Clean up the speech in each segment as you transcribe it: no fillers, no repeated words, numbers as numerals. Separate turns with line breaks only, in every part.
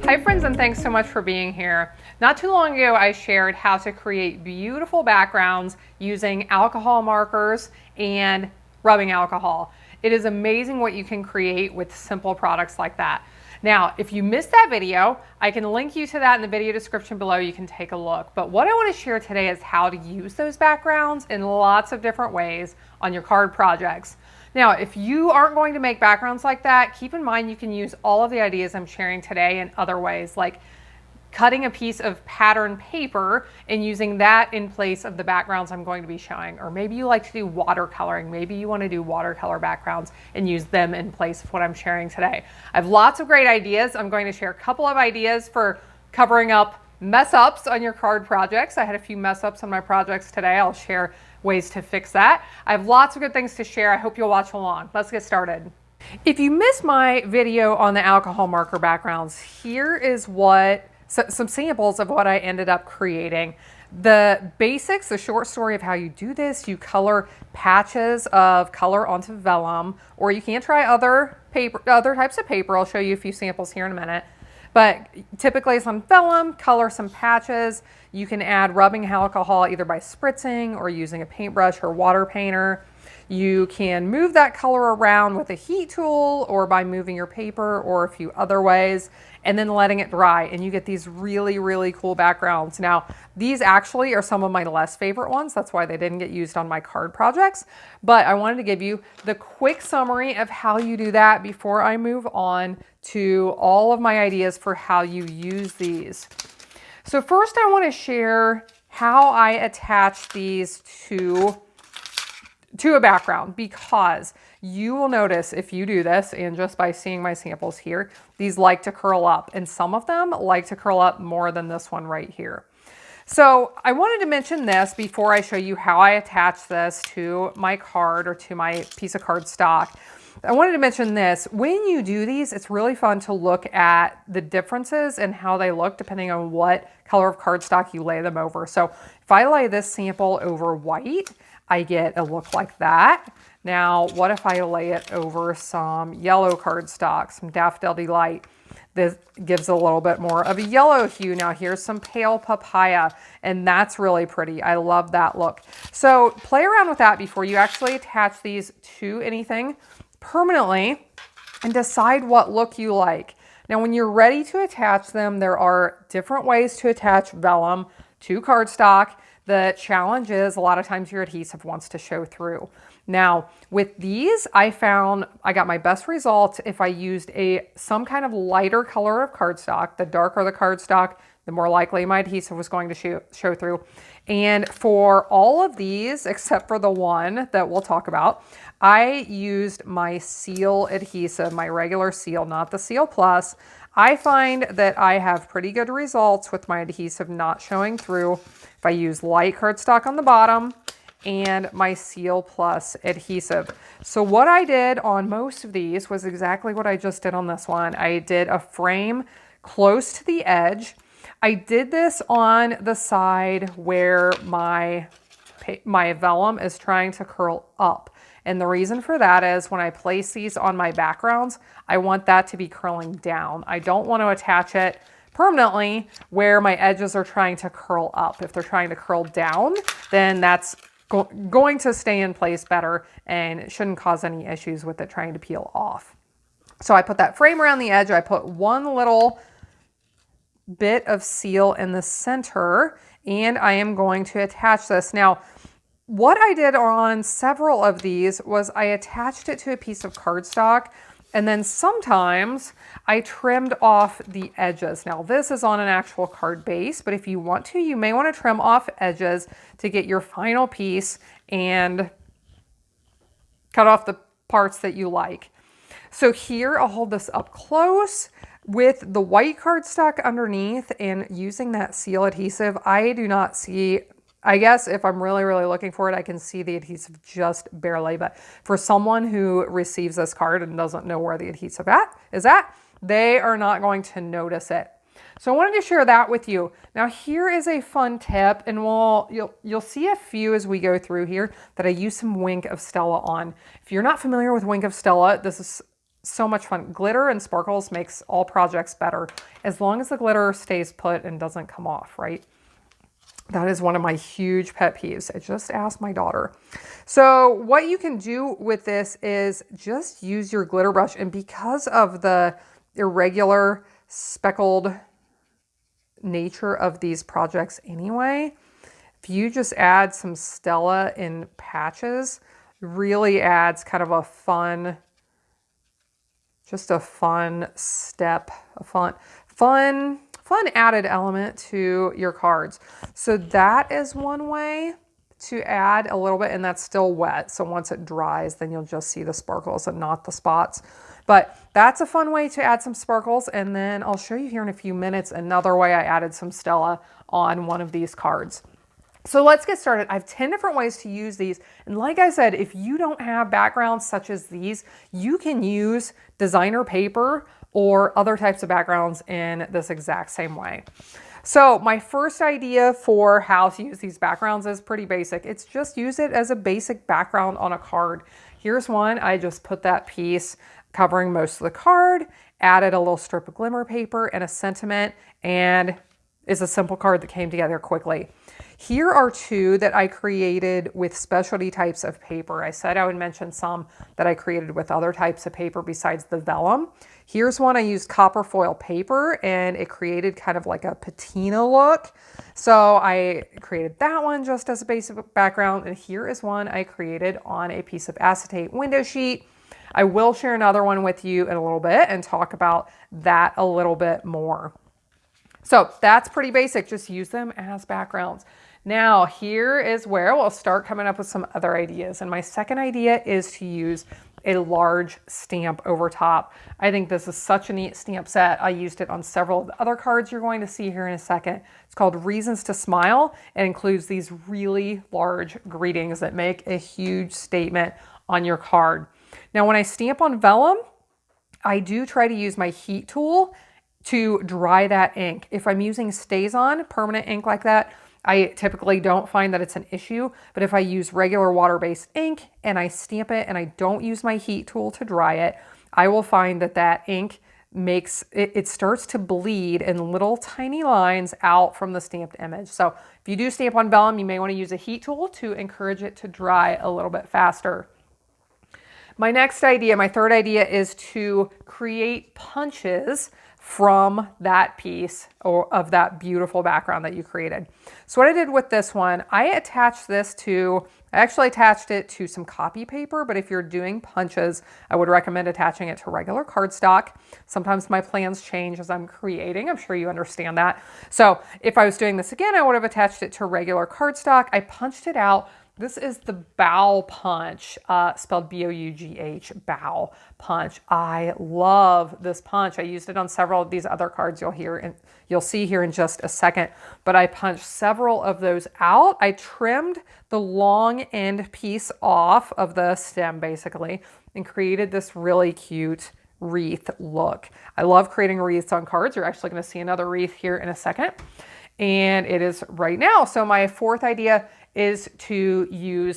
Hi friends, and thanks so much for being here. Not too long ago I shared how to create beautiful backgrounds using alcohol markers and rubbing alcohol. It is amazing what you can create with simple products like that. Now, if you missed that video, I can link you to that in the video description below. You can take a look. But what I want to share today is how to use those backgrounds in lots of different ways on your card projects. Now, if you aren't going to make backgrounds like that, keep in mind you can use all of the ideas I'm sharing today in other ways, like cutting a piece of pattern paper and using that in place of the backgrounds I'm going to be showing. Or maybe you like to do watercoloring. Maybe you want to do watercolor backgrounds and use them in place of what I'm sharing today. I have lots of great ideas. I'm going to share a couple of ideas for covering up mess ups on your card projects. I had a few mess ups on my projects today. I'll share ways to fix that. I have lots of good things to share. I hope you'll watch along. Let's get started. If you missed my video on the alcohol marker backgrounds, here is some samples of what I ended up creating. The basics, the short story of how you do this: you color patches of color onto vellum, or you can try other types of paper. I'll show you a few samples here in a minute. But typically it's on vellum, color some patches. You can add rubbing alcohol either by spritzing or using a paintbrush or water painter. You can move that color around with a heat tool or by moving your paper or a few other ways, and then letting it dry, and you get these really, really cool backgrounds. Now, these actually are some of my less favorite ones. That's why they didn't get used on my card projects. But I wanted to give you the quick summary of how you do that before I move on to all of my ideas for how you use these. So first I want to share how I attach these to a background, because you will notice if you do this, and just by seeing my samples here, these like to curl up, and some of them like to curl up more than this one right here. So I wanted to mention this before I show you how I attach this to my card or to my piece of cardstock. I wanted to mention this: when you do these, it's really fun to look at the differences in how they look depending on what color of cardstock you lay them over. So if I lay this sample over white, I get a look like that. Now, what if I lay it over some yellow cardstock, some Daffodil Delight? This gives a little bit more of a yellow hue. Now here's some pale papaya, and that's really pretty. I love that look. So play around with that before you actually attach these to anything permanently and decide what look you like. Now, when you're ready to attach them, there are different ways to attach vellum to cardstock. The challenge is a lot of times your adhesive wants to show through. Now, with these, I found I got my best results if I used some kind of lighter color of cardstock. The darker the cardstock, the more likely my adhesive was going to show through. And for all of these, except for the one that we'll talk about, I used my Seal adhesive, my regular Seal, not the Seal Plus. I find that I have pretty good results with my adhesive not showing through if I use light cardstock on the bottom and my Seal Plus adhesive. So what I did on most of these was exactly what I just did on this one. I did a frame close to the edge. I did this on the side where my vellum is trying to curl up. And the reason for that is when I place these on my backgrounds, I want that to be curling down. I don't want to attach it permanently where my edges are trying to curl up. If they're trying to curl down, then that's going to stay in place better, and it shouldn't cause any issues with it trying to peel off. So I put that frame around the edge. I put one little bit of Seal in the center, and I am going to attach this. Now, what I did on several of these was I attached it to a piece of cardstock, and then sometimes I trimmed off the edges. Now, this is on an actual card base, but if you want to, you may want to trim off edges to get your final piece and cut off the parts that you like. So here, I'll hold this up close with the white cardstock underneath, and using that Seal adhesive, I do not see, I guess if I'm really, really looking for it, I can see the adhesive just barely. But for someone who receives this card and doesn't know where the adhesive is at, they are not going to notice it. So I wanted to share that with you. Now here is a fun tip, and you'll see a few as we go through here that I use some Wink of Stella on. If you're not familiar with Wink of Stella, this is so much fun. Glitter and sparkles makes all projects better as long as the glitter stays put and doesn't come off, right? That is one of my huge pet peeves. I just asked my daughter. So what you can do with this is just use your glitter brush. And because of the irregular speckled nature of these projects anyway, if you just add some Stella in patches, really adds kind of a fun, just a fun step, a fun added element to your cards. So that is one way to add a little bit, and that's still wet. So once it dries, then you'll just see the sparkles and not the spots. But that's a fun way to add some sparkles. And then I'll show you here in a few minutes another way I added some Stella on one of these cards. So let's get started. I have 10 different ways to use these. And like I said, if you don't have backgrounds such as these, you can use designer paper or other types of backgrounds in this exact same way. So my first idea for how to use these backgrounds is pretty basic. It's just use it as a basic background on a card. Here's one. I just put that piece covering most of the card, added a little strip of glimmer paper and a sentiment, and it's a simple card that came together quickly. Here are two that I created with specialty types of paper. I said I would mention some that I created with other types of paper besides the vellum. Here's one I used copper foil paper and it created kind of like a patina look. So I created that one just as a basic background. And here is one I created on a piece of acetate window sheet. I will share another one with you in a little bit and talk about that a little bit more. So that's pretty basic. Just use them as backgrounds. Now here is where we'll start coming up with some other ideas. And my second idea is to use a large stamp over top. I think this is such a neat stamp set. I used it on several of the other cards you're going to see here in a second. It's called Reasons to Smile. It includes these really large greetings that make a huge statement on your card. Now when I stamp on vellum, I do try to use my heat tool to dry that ink. If I'm using StazOn permanent ink like that, I typically don't find that it's an issue, but if I use regular water-based ink and I stamp it and I don't use my heat tool to dry it, I will find that that ink makes, it starts to bleed in little tiny lines out from the stamped image. So if you do stamp on vellum, you may want to use a heat tool to encourage it to dry a little bit faster. My next idea, my third idea, is to create punches from that piece or of that beautiful background that you created. So what I did with this one, I actually attached it to some copy paper, but if you're doing punches, I would recommend attaching it to regular cardstock. Sometimes my plans change as I'm creating. I'm sure you understand that. So if I was doing this again, I would have attached it to regular cardstock. I punched it out. This is the bow punch, spelled B-O-U-G-H, bow punch. I love this punch. I used it on several of these other cards you'll see here in just a second, but I punched several of those out. I trimmed the long end piece off of the stem basically and created this really cute wreath look. I love creating wreaths on cards. You're actually going to see another wreath here in a second, and it is right now. So my fourth idea is to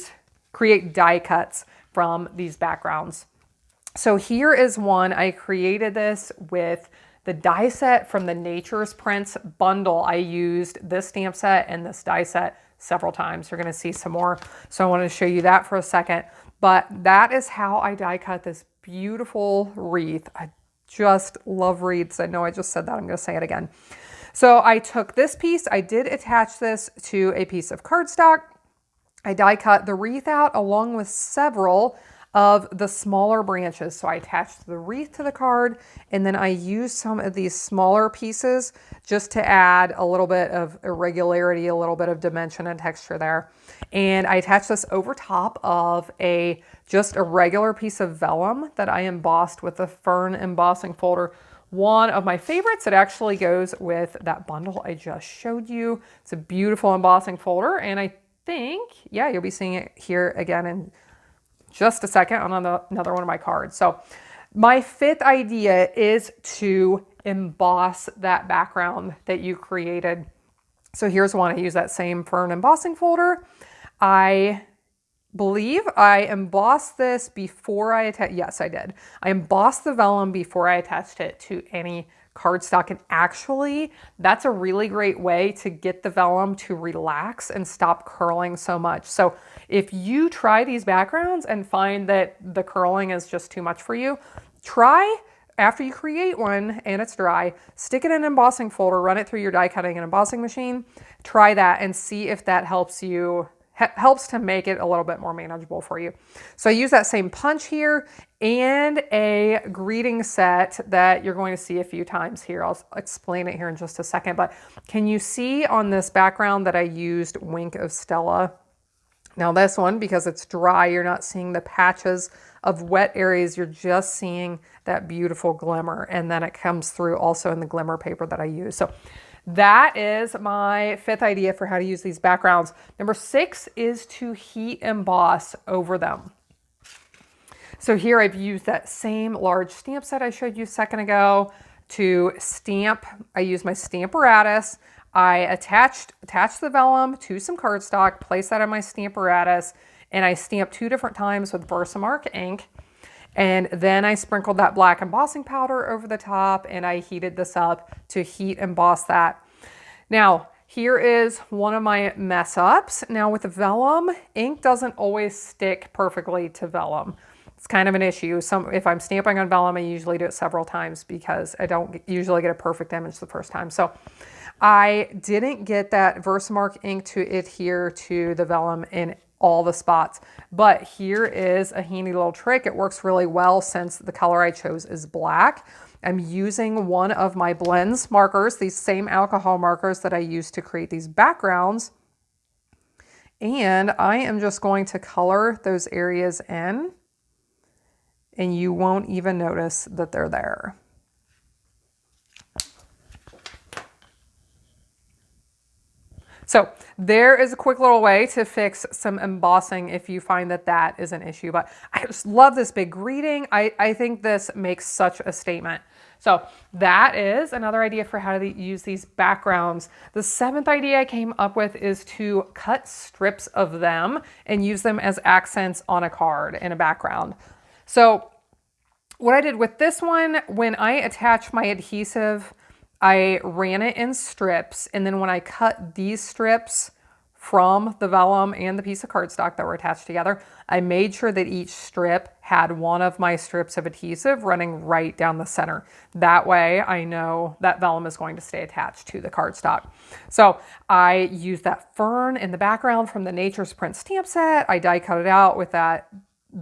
create die cuts from these backgrounds. So here is one. I created this with the die set from the Nature's Prints bundle. I used this stamp set and this die set several times. You're going to see some more. So I wanted to show you that for a second. But that is how I die cut this beautiful wreath. I just love wreaths. I know I just said that. I'm going to say it again. So I took this piece, I did attach this to a piece of cardstock. I die cut the wreath out along with several of the smaller branches. So I attached the wreath to the card, and then I used some of these smaller pieces just to add a little bit of irregularity, a little bit of dimension and texture there. And I attached this over top of just a regular piece of vellum that I embossed with a fern embossing folder. One of my favorites, it actually goes with that bundle I just showed you. It's a beautiful embossing folder, and I think, yeah, you'll be seeing it here again in just a second on another one of my cards. So my fifth idea is to emboss that background that you created. So here's one. I use that same fern embossing folder. I believe I embossed this before I attached, yes, I did. I embossed the vellum before I attached it to any cardstock. And actually, that's a really great way to get the vellum to relax and stop curling so much. So if you try these backgrounds and find that the curling is just too much for you, try after you create one and it's dry, stick it in an embossing folder, run it through your die cutting and embossing machine, try that and see if that helps you, helps to make it a little bit more manageable for you. So I use that same punch here and a greeting set that you're going to see a few times here. I'll explain it here in just a second, but can you see on this background that I used Wink of Stella? Now this one, because it's dry, you're not seeing the patches of wet areas, you're just seeing that beautiful glimmer. And then it comes through also in the glimmer paper that I use. So that is my 5th idea for how to use these backgrounds. Number 6 is to heat emboss over them. So here I've used that same large stamp set I showed you a second ago to stamp. I used my Stamparatus. I attached the vellum to some cardstock, placed that on my Stamparatus, and I stamped 2 different times with Versamark ink. And then I sprinkled that black embossing powder over the top and I heated this up to heat emboss that. Now, here is one of my mess ups. Now with the vellum, ink doesn't always stick perfectly to vellum. It's kind of an issue. If I'm stamping on vellum, I usually do it several times because I don't usually get a perfect image the first time. So I didn't get that Versamark ink to adhere to the vellum in all the spots, but here is a handy little trick. It works really well since the color I chose is black. I'm using one of my blends markers, these same alcohol markers that I use to create these backgrounds. And I am just going to color those areas in, and you won't even notice that they're there. So there is a quick little way to fix some embossing if you find that that is an issue. But I just love this big greeting. I think this makes such a statement. So that is another idea for how to use these backgrounds. The 7th idea I came up with is to cut strips of them and use them as accents on a card in a background. So what I did with this one, when I attached my adhesive, I ran it in strips, and then when I cut these strips from the vellum and the piece of cardstock that were attached together, I made sure that each strip had one of my strips of adhesive running right down the center. That way I know that vellum is going to stay attached to the cardstock. So I used that fern in the background from the Nature's Print stamp set. I die cut it out with the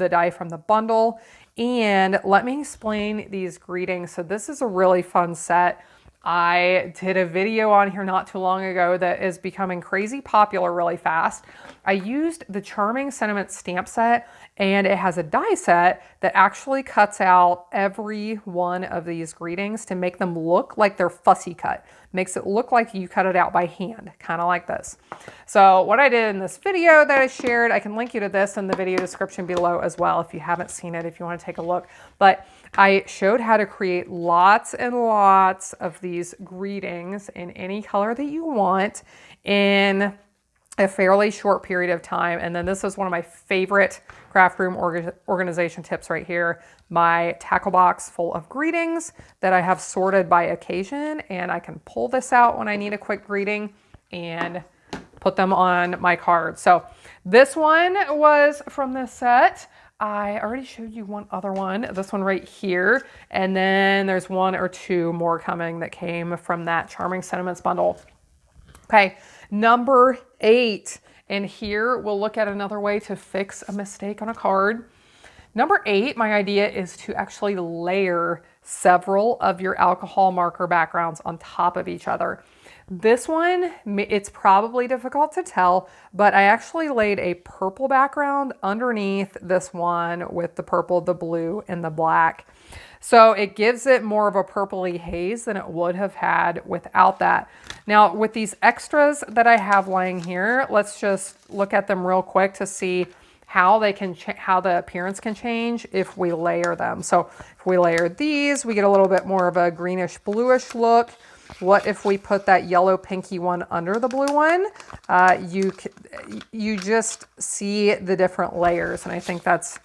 die from the bundle. And let me explain these greetings. So this is a really fun set. I did a video on here not too long ago that is becoming crazy popular really fast. I used the Charming Sentiment stamp set, and it has a die set that actually cuts out every one of these greetings to make them look like they're fussy cut. Makes it look like you cut it out by hand, kind of like this. So what I did in this video that I shared, I can link you to this in the video description below as well if you haven't seen it, if you want to take a look. But I showed how to create lots and lots of these greetings in any color that you want in a fairly short period of time. And then this is one of my favorite craft room organization tips right here. My tackle box full of greetings that I have sorted by occasion, and I can pull this out when I need a quick greeting and put them on my card. So this one was from this set. I already showed you one other one, this one right here. And then there's 1 or 2 more coming that came from that Charming Sentiments bundle. Okay, number 8. And here we'll look at another way to fix a mistake on a card. Number 8, my idea is to actually layer several of your alcohol marker backgrounds on top of each other. This one, it's probably difficult to tell, but I actually laid a purple background underneath this one with the purple, the blue, and the black. So it gives it more of a purpley haze than it would have had without that. Now with these extras that I have laying here, let's just look at them real quick to see how they can how the appearance can change if we layer them. So if we layer these, we get a little bit more of a greenish bluish look. What if we put that yellow pinky one under the blue one? You just see the different layers, and I think that's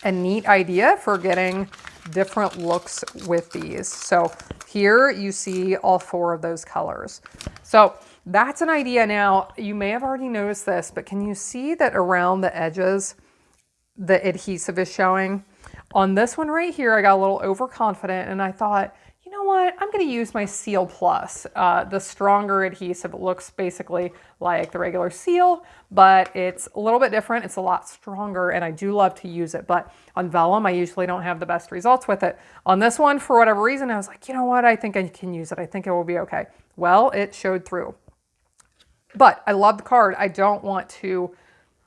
a neat idea for getting different looks with these. So here you see all 4 of those colors. So that's an idea. Now, you may have already noticed this, but can you see that around the edges, the adhesive is showing? On this one right here, I got a little overconfident and I thought, you know what, I'm going to use my Seal Plus, the stronger adhesive. It looks basically like the regular Seal, but it's a little bit different. It's a lot stronger and I do love to use it. But on vellum, I usually don't have the best results with it. On this one, for whatever reason, I was like, you know what, I think I can use it. I think it will be okay. Well, it showed through. But I love the card. I don't want to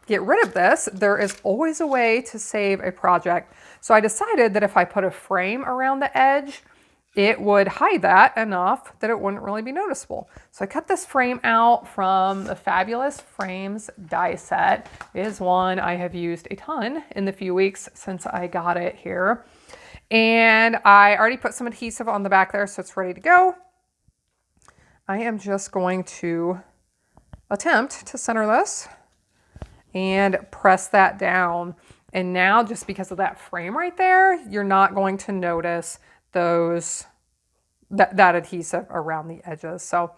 get rid of this. There is always a way to save a project. So I decided that if I put a frame around the edge, it would hide that enough that it wouldn't really be noticeable. So I cut this frame out from the Fabulous Frames die set. It is one I have used a ton in the few weeks since I got it here. And I already put some adhesive on the back there, so it's ready to go. I am just going to attempt to center this and press that down. And now, just because of that frame right there, you're not going to notice that adhesive around the edges. So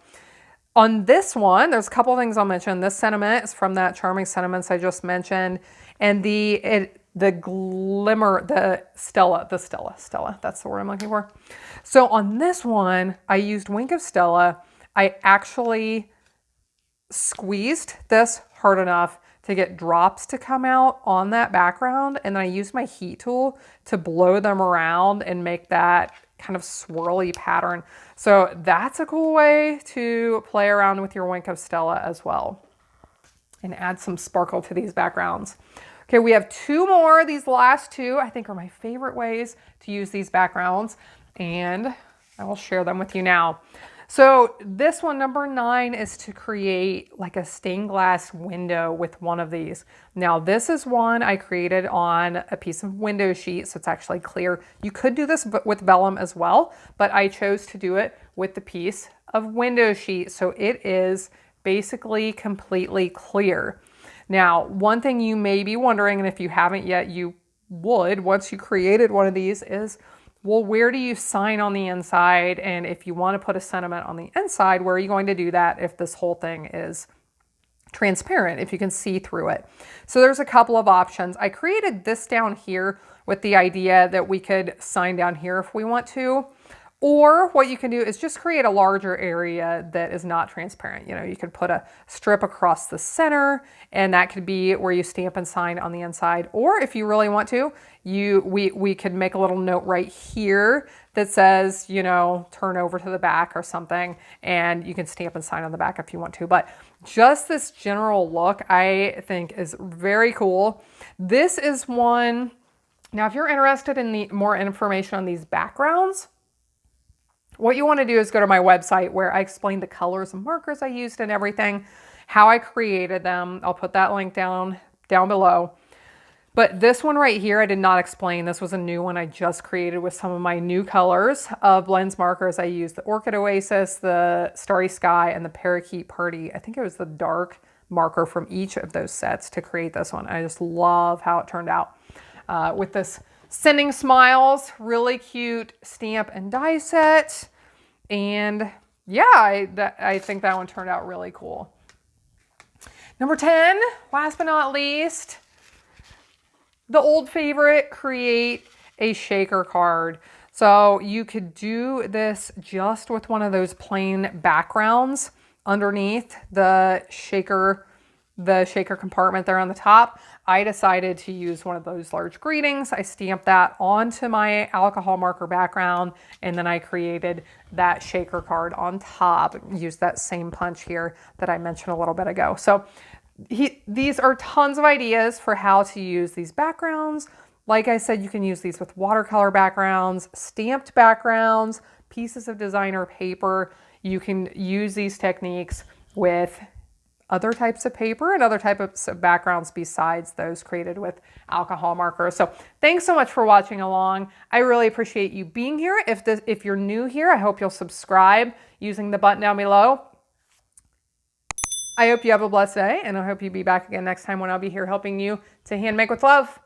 on this one, there's a couple of things I'll mention. This sentiment is from that Charming Sentiments I just mentioned. And the glimmer, the Stella, that's the word I'm looking for. So on this one, I used Wink of Stella. I actually squeezed this hard enough to get drops to come out on that background. And then I used my heat tool to blow them around and make that kind of swirly pattern. So that's a cool way to play around with your Wink of Stella as well and add some sparkle to these backgrounds. Okay, we have 2 more. These last 2 I think are my favorite ways to use these backgrounds, and I will share them with you now. So this one, number 9, is to create like a stained glass window with one of these. Now this is one I created on a piece of window sheet, so it's actually clear. You could do this with vellum as well, but I chose to do it with the piece of window sheet. So it is basically completely clear. Now, one thing you may be wondering, and if you haven't yet, you would once you created one of these, is well, where do you sign on the inside? And if you want to put a sentiment on the inside, where are you going to do that if this whole thing is transparent, if you can see through it? So there's a couple of options. I created this down here with the idea that we could sign down here if we want to. Or what you can do is just create a larger area that is not transparent. You know, you could put a strip across the center, and that could be where you stamp and sign on the inside. Or if you really want to, we could make a little note right here that says, you know, turn over to the back or something, and you can stamp and sign on the back if you want to. But just this general look, I think, is very cool. This is one. Now, if you're interested in more information on these backgrounds, what you want to do is go to my website where I explain the colors and markers I used and everything, how I created them. I'll put that link down below. But this one right here, I did not explain. This was a new one I just created with some of my new colors of blends markers. I used the Orchid Oasis, the Starry Sky, and the Parakeet Party. I think it was the dark marker from each of those sets to create this one. I just love how it turned out with this Sending Smiles, really cute stamp and die set. And yeah, I think that one turned out really cool. Number 10, last but not least, the old favorite, create a shaker card. So you could do this just with one of those plain backgrounds underneath the shaker compartment there on the top. I decided to use one of those large greetings. I stamped that onto my alcohol marker background, and then I created that shaker card on top. Used that same punch here that I mentioned a little bit ago. So these are tons of ideas for how to use these backgrounds. Like I said, you can use these with watercolor backgrounds, stamped backgrounds, pieces of designer paper. You can use these techniques with other types of paper and other types of backgrounds besides those created with alcohol markers. So thanks so much for watching along. I really appreciate you being here. If you're new here, I hope you'll subscribe using the button down below. I hope you have a blessed day, and I hope you'll be back again next time when I'll be here helping you to hand make with love.